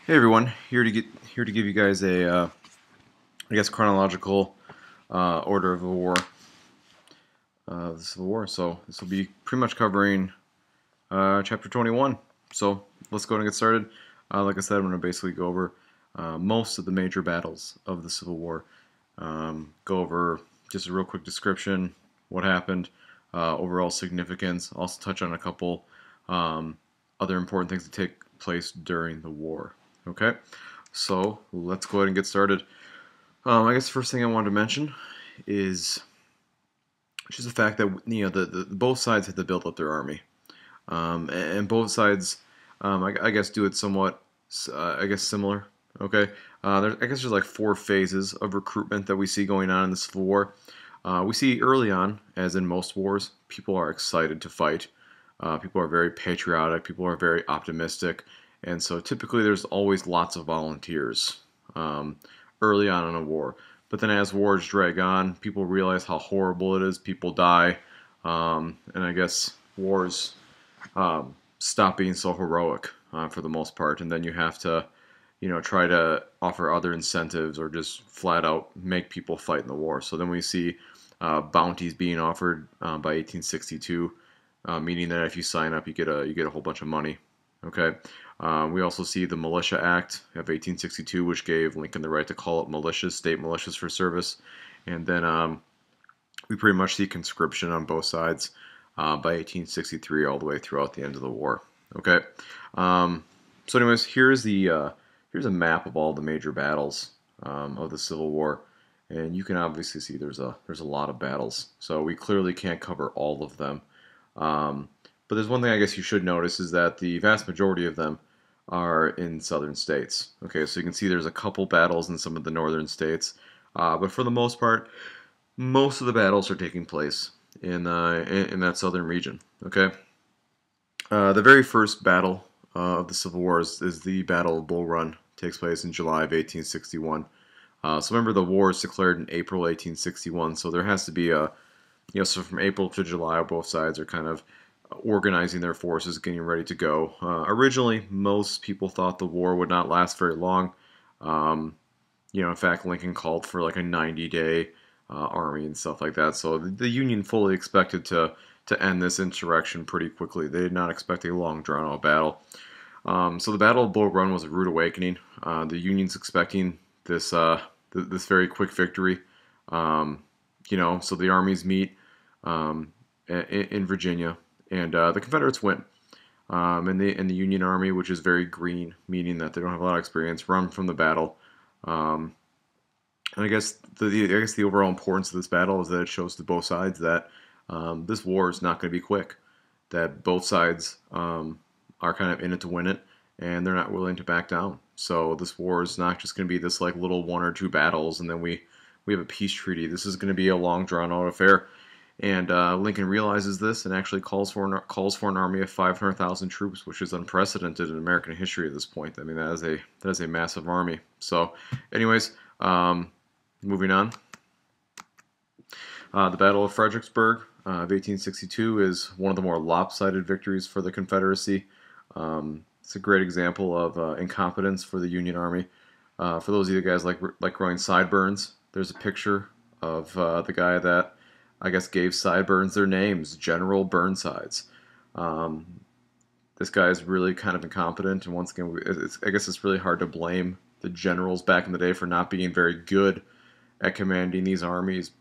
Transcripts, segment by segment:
Hey everyone, here to give you guys a I guess chronological order of the war, the Civil War. So this will be pretty much covering chapter 21. So let's go ahead and get started. Like I said, I'm going to basically go over most of the major battles of the Civil War. Go over just a real quick description, what happened, overall significance. Also touch on a couple other important things that take place during the war. Okay, so let's go ahead and get started. I guess the first thing I wanted to mention is just the fact that the both sides had to build up their army, and both sides, I guess, do it somewhat, I guess, similar. Okay, I guess there's like 4 phases of recruitment that we see going on in the Civil War. We see early on, as in most wars, people are excited to fight. People are very patriotic. People are very optimistic. And so typically there's always lots of volunteers early on in a war. But then as wars drag on, people realize how horrible it is. People die. And I guess wars stop being so heroic for the most part. And then you have to, try to offer other incentives or just flat out make people fight in the war. So then we see bounties being offered by 1862, meaning that if you sign up, you get a whole bunch of money. Okay. We also see the Militia Act of 1862, which gave Lincoln the right to call up militias, state militias for service. And then we pretty much see conscription on both sides by 1863 all the way throughout the end of the war. Okay. So anyways, here's a map of all the major battles of the Civil War. And you can obviously see there's a lot of battles. So we clearly can't cover all of them. But there's one thing I guess you should notice is that the vast majority of them are in southern states. Okay, so you can see there's a couple battles in some of the northern states, but for the most part, most of the battles are taking place in that southern region. Okay, the very first battle of the Civil War is the Battle of Bull Run. It takes place in July of 1861. So remember, the war is declared in April 1861, so there has to be so from April to July, both sides are kind of organizing their forces, getting ready to go. Originally, most people thought the war would not last very long. In fact, Lincoln called for like a 90-day army and stuff like that. So the Union fully expected to end this insurrection pretty quickly. They did not expect a long, drawn-out battle. So the Battle of Bull Run was a rude awakening. The Union's expecting this this very quick victory. So the armies meet in Virginia. And the Confederates win. And the Union Army, which is very green, meaning that they don't have a lot of experience, run from the battle. And I guess the overall importance of this battle is that it shows to both sides that this war is not going to be quick. That both sides are kind of in it to win it, and they're not willing to back down. So this war is not just going to be this like little 1 or 2 battles, and then we have a peace treaty. This is going to be a long, drawn-out affair. And Lincoln realizes this and actually calls for an army of 500,000 troops, which is unprecedented in American history at this point. I mean, that is a massive army. So, anyways, moving on. The Battle of Fredericksburg of 1862 is one of the more lopsided victories for the Confederacy. It's a great example of incompetence for the Union Army. For those of you guys like growing sideburns, there's a picture of the guy that I guess gave sideburns their names, General Burnsides. This guy is really kind of incompetent, and once again, I guess it's really hard to blame the generals back in the day for not being very good at commanding these armies.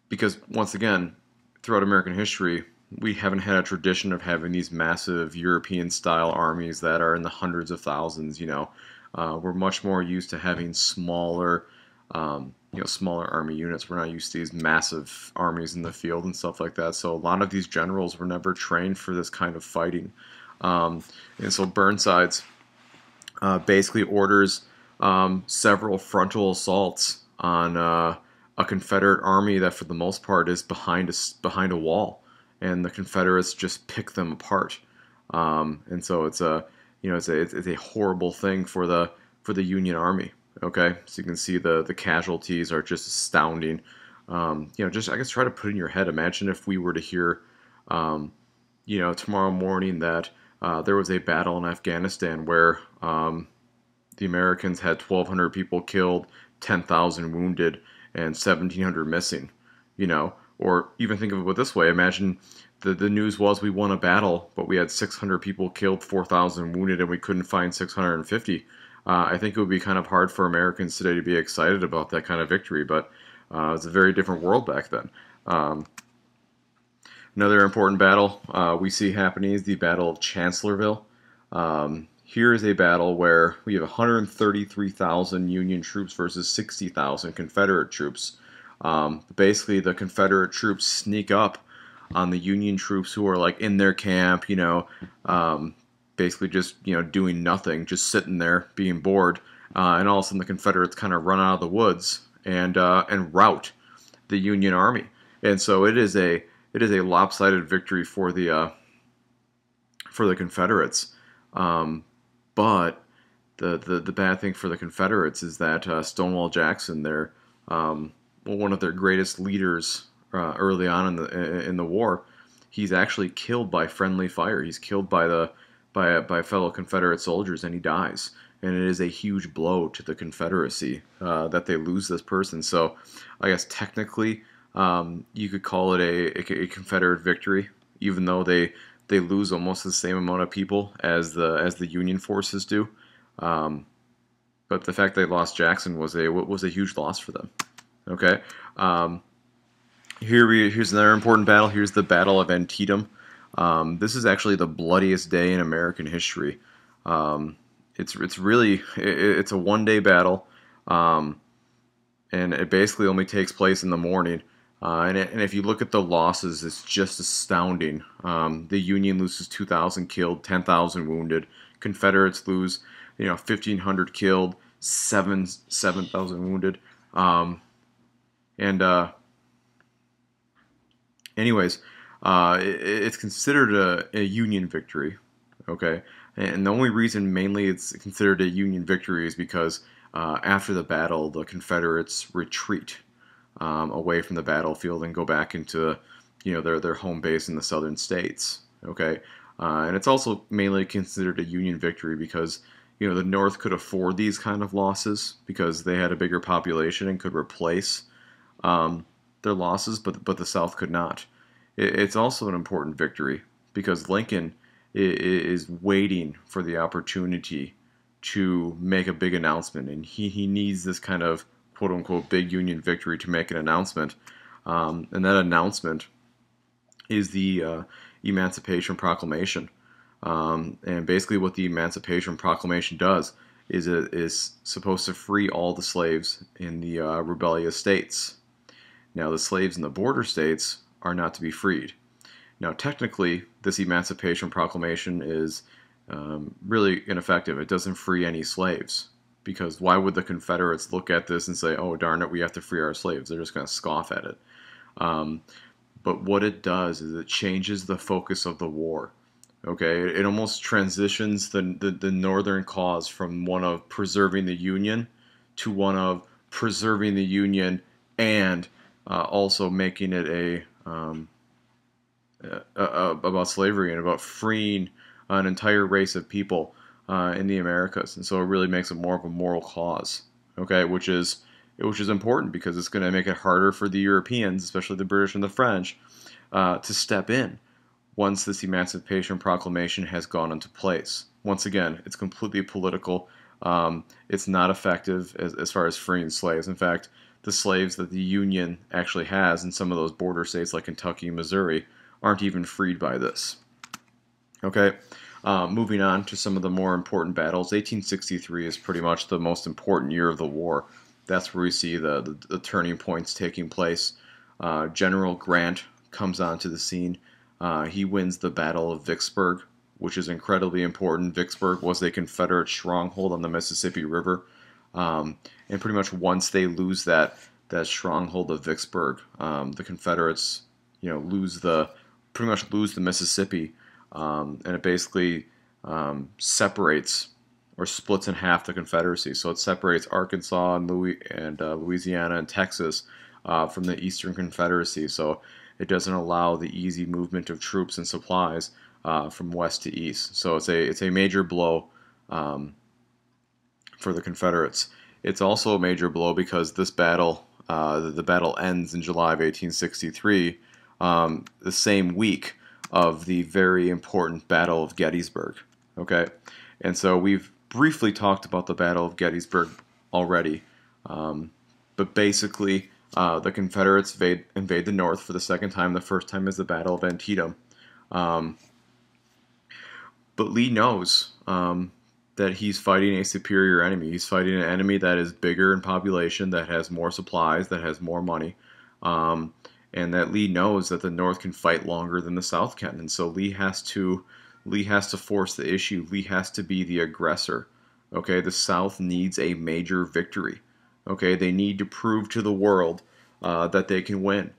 Because once again, throughout American history, we haven't had a tradition of having these massive European-style armies that are in the hundreds of thousands. We're much more used to having smaller smaller army units. We're not used to these massive armies in the field and stuff like that. So a lot of these generals were never trained for this kind of fighting. And so Burnsides basically orders several frontal assaults on a Confederate army that, for the most part, is behind a wall, and the Confederates just pick them apart. And so it's a horrible thing for the Union Army. Okay, so you can see the casualties are just astounding. Just I guess try to put in your head. Imagine if we were to hear, tomorrow morning that there was a battle in Afghanistan where the Americans had 1,200 people killed, 10,000 wounded, and 1,700 missing. You know, or even think of it this way: imagine the news was we won a battle, but we had 600 people killed, 4,000 wounded, and we couldn't find 650. I think it would be kind of hard for Americans today to be excited about that kind of victory, but it's a very different world back then. Another important battle we see happening is the Battle of Chancellorsville. Here is a battle where we have 133,000 Union troops versus 60,000 Confederate troops. Basically, the Confederate troops sneak up on the Union troops who are like in their camp, you know, basically just, you know, doing nothing, just sitting there being bored, and all of a sudden the Confederates kind of run out of the woods and rout the Union army. And so it is a lopsided victory for the Confederates. But the bad thing for the Confederates is that Stonewall Jackson, their one of their greatest leaders early on in the war, he's actually killed by friendly fire. He's killed by fellow Confederate soldiers, and he dies. And it is a huge blow to the Confederacy that they lose this person. So I guess technically you could call it a Confederate victory, even though they lose almost the same amount of people as the Union forces do. But the fact they lost Jackson was a huge loss for them. Okay. Here's another important battle. Here's the Battle of Antietam. This is actually the bloodiest day in American history. It's a one-day battle, and it basically only takes place in the morning. And if you look at the losses, it's just astounding. The Union loses 2,000 killed, 10,000 wounded. Confederates lose, 1,500 killed, 7,000 wounded. Anyways, it's considered a Union victory, okay? And the only reason mainly it's considered a Union victory is because after the battle, the Confederates retreat away from the battlefield and go back into, their home base in the southern states, okay? And it's also mainly considered a Union victory because, the North could afford these kind of losses because they had a bigger population and could replace their losses, but the South could not. It's also an important victory because Lincoln is waiting for the opportunity to make a big announcement, and he needs this kind of quote-unquote big Union victory to make an announcement, and that announcement is the Emancipation Proclamation. And basically what the Emancipation Proclamation does is it is supposed to free all the slaves in the rebellious states. Now, the slaves in the border states are not to be freed. Now, technically, this Emancipation Proclamation is really ineffective. It doesn't free any slaves, because why would the Confederates look at this and say, oh, darn it, we have to free our slaves? They're just going to scoff at it. But what it does is it changes the focus of the war. Okay, it almost transitions the Northern cause from one of preserving the Union to one of preserving the Union and also making it about slavery and about freeing an entire race of people in the Americas. And so it really makes it more of a moral cause, okay, which is important because it's going to make it harder for the Europeans, especially the British and the French, to step in once this Emancipation Proclamation has gone into place. Once again, it's completely political. It's not effective as far as freeing slaves. In fact, the slaves that the Union actually has in some of those border states like Kentucky and Missouri aren't even freed by this. Okay, moving on to some of the more important battles. 1863 is pretty much the most important year of the war. That's where we see the turning points taking place. General Grant comes onto the scene. He wins the Battle of Vicksburg, which is incredibly important. Vicksburg was a Confederate stronghold on the Mississippi River. And pretty much once they lose that stronghold of Vicksburg, the Confederates, pretty much lose the Mississippi, and it basically separates or splits in half the Confederacy. So it separates Arkansas and Louisiana and Texas from the Eastern Confederacy. So it doesn't allow the easy movement of troops and supplies from west to east. So it's a major blow for the Confederates. It's also a major blow because this battle, the battle ends in July of 1863, the same week of the very important Battle of Gettysburg. Okay, and so we've briefly talked about the Battle of Gettysburg already, but basically the Confederates invade the North for the second time. The first time is the Battle of Antietam. But Lee knows that he's fighting a superior enemy. He's fighting an enemy that is bigger in population, that has more supplies, that has more money, and that Lee knows that the North can fight longer than the South can. And so Lee has to force the issue. Lee has to be the aggressor. Okay, the South needs a major victory. Okay, they need to prove to the world that they can win.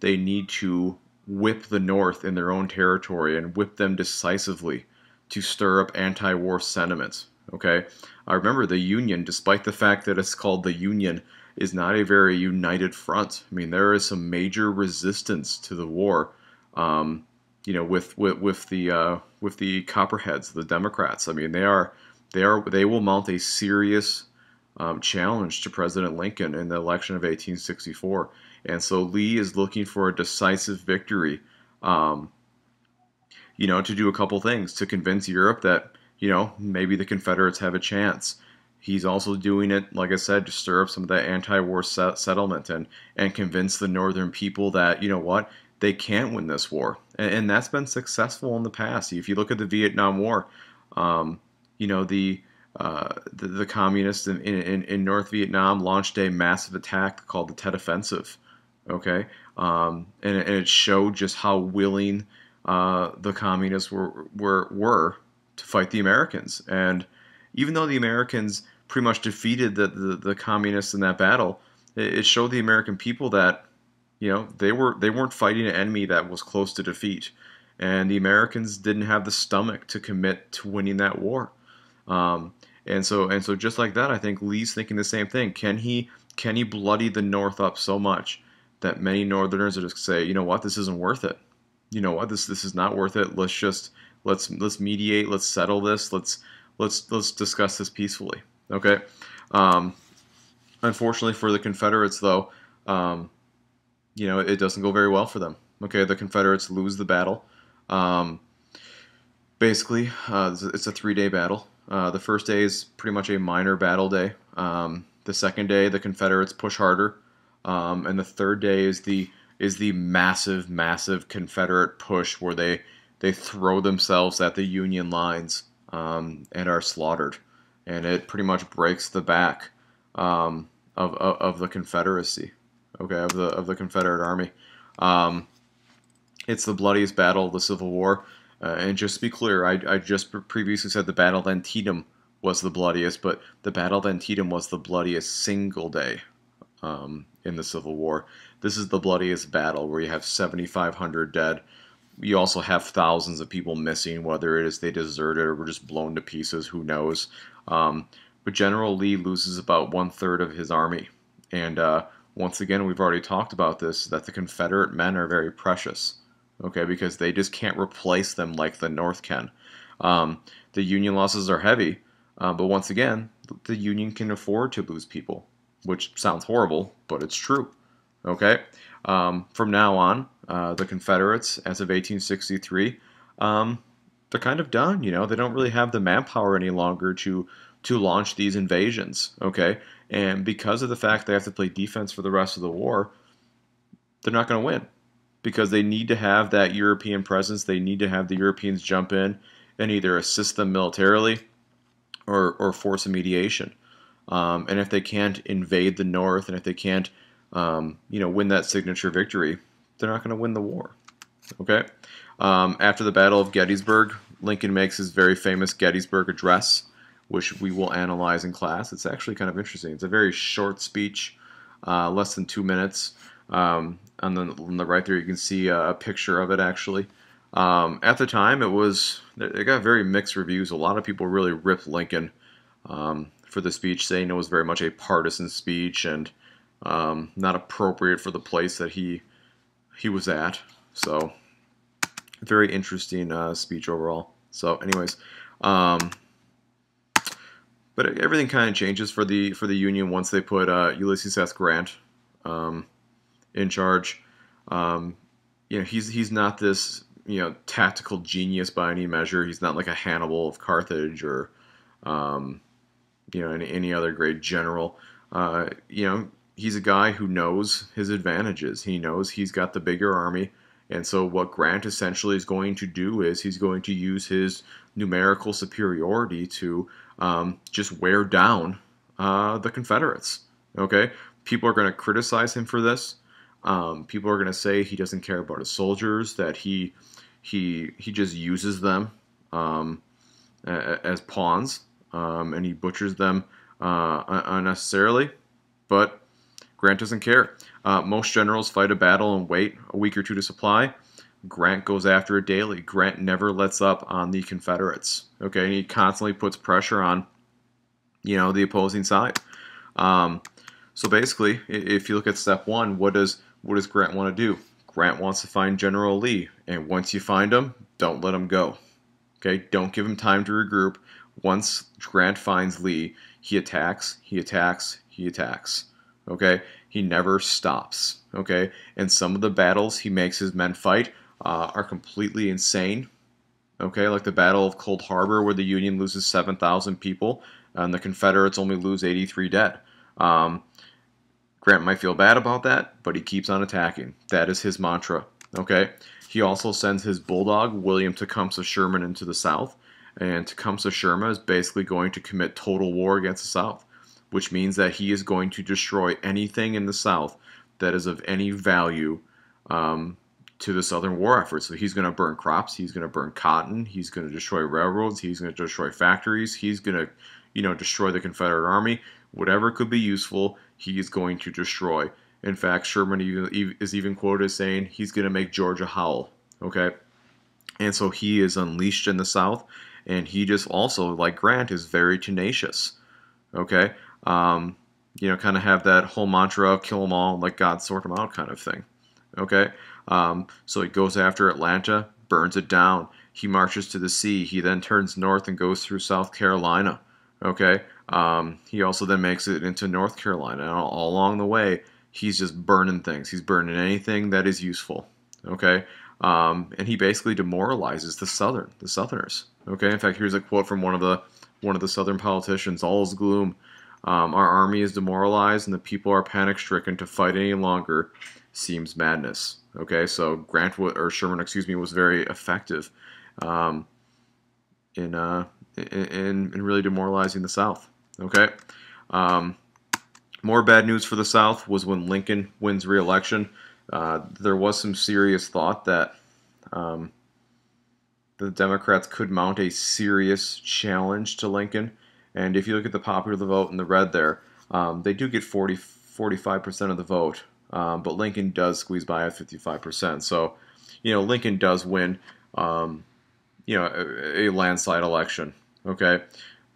They need to whip the North in their own territory and whip them decisively to stir up anti-war sentiments. Okay, I remember the Union, despite the fact that it's called the Union, is not a very united front. I mean, there is some major resistance to the war. You know, with the Copperheads, the Democrats. I mean, they will mount a serious challenge to President Lincoln in the election of 1864. And so Lee is looking for a decisive victory. You know, to do a couple things, to convince Europe that, you know, maybe the Confederates have a chance. He's also doing it, like I said, to stir up some of that anti-war settlement and convince the Northern people that, you know what, they can't win this war. And that's been successful in the past. If you look at the Vietnam War, you know, the communists in North Vietnam launched a massive attack called the Tet Offensive. Okay, and it showed just how willing the communists were to fight the Americans. And even though the Americans pretty much defeated the communists in that battle, it showed the American people that, you know, they weren't fighting an enemy that was close to defeat, and the Americans didn't have the stomach to commit to winning that war. And so just like that, I think Lee's thinking the same thing. Can he bloody the North up so much that many Northerners are just say, you know what, this isn't worth it. You know what, this is not worth it. Let's mediate. Let's settle this. Let's discuss this peacefully. Okay. Unfortunately for the Confederates, though, you know, it doesn't go very well for them. Okay, the Confederates lose the battle. Basically, it's a 3-day battle. The first day is pretty much a minor battle day. The second day, the Confederates push harder, and the third day is the massive Confederate push where they throw themselves at the Union lines and are slaughtered, and it pretty much breaks the back of the Confederacy. Okay, of the Confederate Army. It's the bloodiest battle of the Civil War. And just to be clear, I just previously said the Battle of Antietam was the bloodiest, but the Battle of Antietam was the bloodiest single day in the Civil War. This is the bloodiest battle where you have 7,500 dead. You also have thousands of people missing, whether it is they deserted or were just blown to pieces, who knows. But General Lee loses about 1/3 of his army. And once again, we've already talked about this, that the Confederate men are very precious. Okay, because they just can't replace them like the North can. The Union losses are heavy, but once again, the Union can afford to lose people, which sounds horrible, but it's true. Okay, from now on, the Confederates, as of 1863, they're kind of done. You know, they don't really have the manpower any longer to launch these invasions. Okay, and because of the fact they have to play defense for the rest of the war, they're not going to win. Because they need to have that European presence. They need to have the Europeans jump in and either assist them militarily or force a mediation. And if they can't invade the North, and if they can't, you know, win that signature victory, they're not going to win the war. Okay. After the Battle of Gettysburg, Lincoln makes his very famous Gettysburg Address, which we will analyze in class. It's actually kind of interesting. It's a very short speech, less than 2 minutes. On the right there, you can see a picture of it, actually. At the time, it got very mixed reviews. A lot of people really ripped Lincoln for the speech, saying it was very much a partisan speech and not appropriate for the place that he was at. So very interesting speech overall. So, anyways, um, but everything kind of changes for the Union once they put Ulysses S. Grant in charge. He's not this tactical genius by any measure. He's not like a Hannibal of Carthage or any other great general. He's a guy who knows his advantages. He knows he's got the bigger army. And so what Grant essentially is going to do is he's going to use his numerical superiority to just wear down the Confederates. Okay? People are going to criticize him for this. People are going to say he doesn't care about his soldiers, that he just uses them as pawns, and he butchers them unnecessarily. But Grant doesn't care. Most generals fight a battle and wait a week or two to supply. Grant goes after it daily. Grant never lets up on the Confederates. Okay, and he constantly puts pressure on, the opposing side. So basically, if you look at step one, what does Grant want to do? Grant wants to find General Lee, and once you find him, don't let him go. Okay, don't give him time to regroup. Once Grant finds Lee, he attacks, he attacks, he attacks. Okay, he never stops. Okay, and some of the battles he makes his men fight are completely insane. Okay, like the Battle of Cold Harbor, where the Union loses 7,000 people and the Confederates only lose 83 dead. Grant might feel bad about that, but he keeps on attacking. That is his mantra. Okay, he also sends his Bulldog, William Tecumseh Sherman, into the South, and Tecumseh Sherman is basically going to commit total war against the South, which means that he is going to destroy anything in the South that is of any value to the Southern war effort. So he's going to burn crops, he's going to burn cotton, he's going to destroy railroads, he's going to destroy factories, he's going to destroy the Confederate Army. Whatever could be useful, he is going to destroy. In fact, Sherman is even quoted as saying he's going to make Georgia howl. Okay, and so he is unleashed in the South, and he just also, like Grant, is very tenacious. Okay, kind of have that whole mantra of kill them all, let God sort them out kind of thing. Okay, so he goes after Atlanta, burns it down. He marches to the sea. He then turns north and goes through South Carolina. Okay, he also then makes it into North Carolina. And all along the way, he's just burning things. He's burning anything that is useful. Okay, and he basically demoralizes the Southerners. Okay, in fact, here's a quote from one of the Southern politicians: "All is gloom. Our army is demoralized, and the people are panic-stricken. To fight any longer seems madness." Okay, so Sherman, was very effective in really demoralizing the South. Okay, more bad news for the South was when Lincoln wins re-election. There was some serious thought that the Democrats could mount a serious challenge to Lincoln. And if you look at the popular vote in the red there, they do get 45% of the vote, but Lincoln does squeeze by at 55%. So, Lincoln does win, a landslide election. Okay,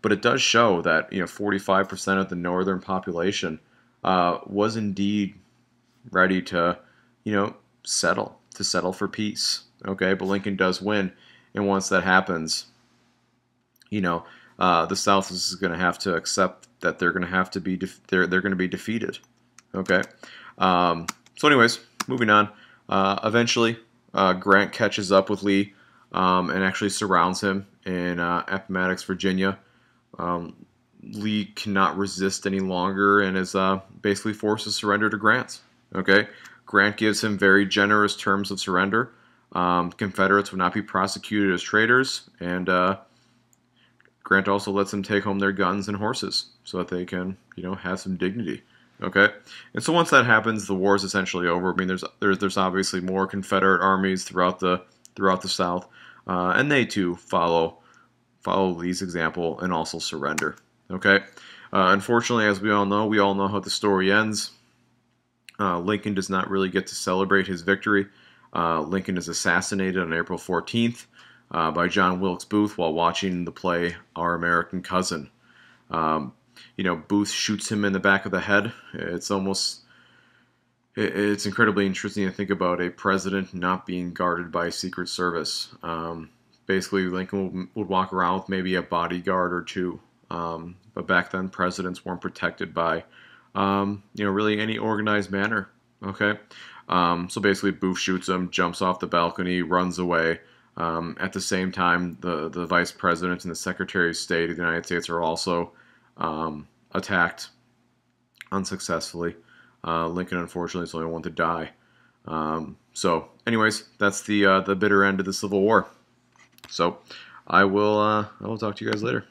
but it does show that 45% of the northern population was indeed ready to settle for peace. Okay, but Lincoln does win, and once that happens, the South is going to have to accept that they're going to have to be they're going to be defeated. Okay, so anyways, moving on. Eventually, Grant catches up with Lee and actually surrounds him in Appomattox, Virginia. Lee cannot resist any longer and is basically forced to surrender to Grant. Okay, Grant gives him very generous terms of surrender. Confederates would not be prosecuted as traitors, and Grant also lets them take home their guns and horses so that they can, have some dignity. Okay, and so once that happens, the war is essentially over. I mean, there's obviously more Confederate armies throughout the South, and they too follow Lee's example and also surrender. Okay, unfortunately, as we all know how the story ends. Lincoln does not really get to celebrate his victory. Lincoln is assassinated on April 14th by John Wilkes Booth while watching the play Our American Cousin. Booth shoots him in the back of the head. It's almost, it's incredibly interesting to think about a president not being guarded by a Secret Service. Basically, Lincoln would walk around with maybe a bodyguard or two. But back then, presidents weren't protected by, really any organized manner. Okay, so basically, Booth shoots him, jumps off the balcony, runs away. At the same time, the vice president and the Secretary of State of the United States are also attacked unsuccessfully. Lincoln, unfortunately, is the only one to die. So, anyways, that's the bitter end of the Civil War. So, I will talk to you guys later.